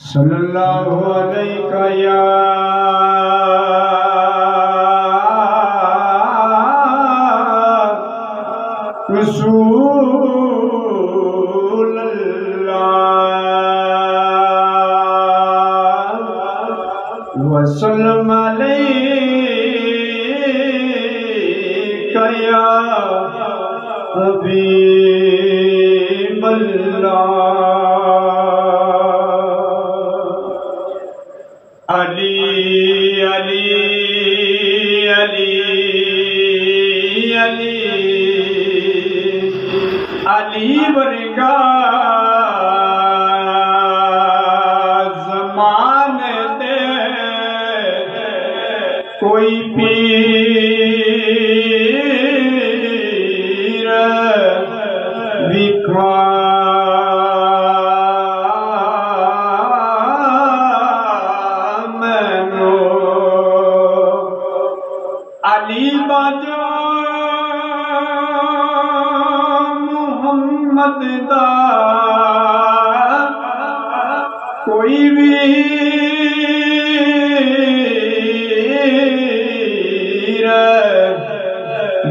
صلی اللہ علیہ یا رسول اللہ وسلم علیک یا حبیب اللہ علی علی علی علی علی ورگا زمانے دے کوئی پیر وکھا علی باجو محمد دا کوئی ویر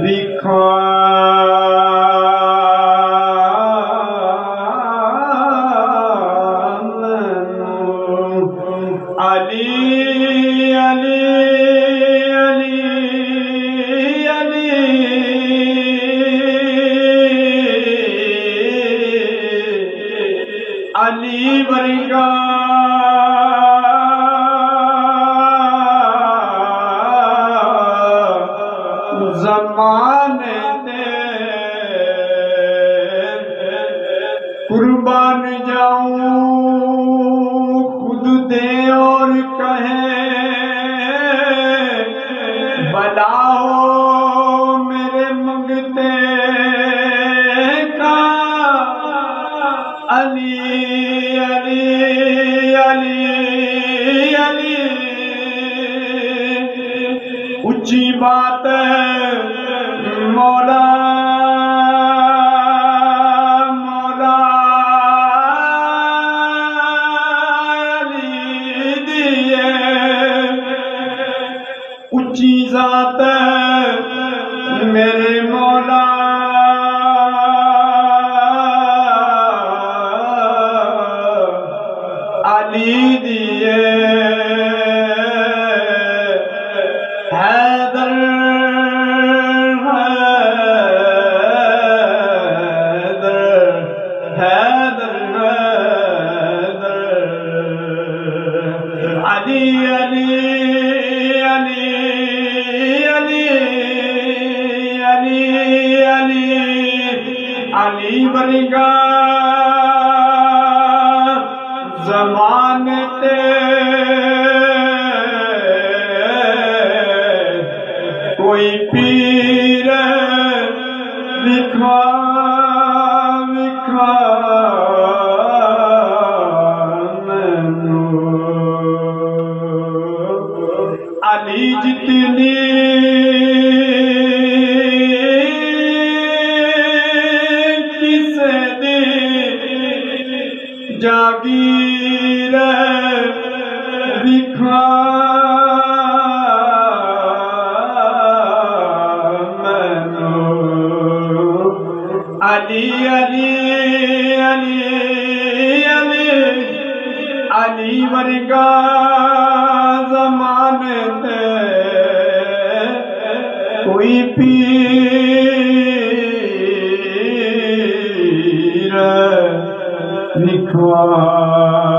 وکھا علی علی علی ورگا زمانے دے قربان جاؤں خود دے اور کہیں بلا ہو میرے منگتے کا علی علی علی علی اونچی بات مولا مولا علی دیے اونچی ذات میرے مولا علی دیے حیدر حیدر حیدر حیدر علی علی علی علی علی علی علی ورگا زمانے تے کوئی پیر وکھا وکھا علی جتنی کسے دی جاگیر وکھا علی علی علی علی علی ورگا زمانے تے کوئی پیر وکھا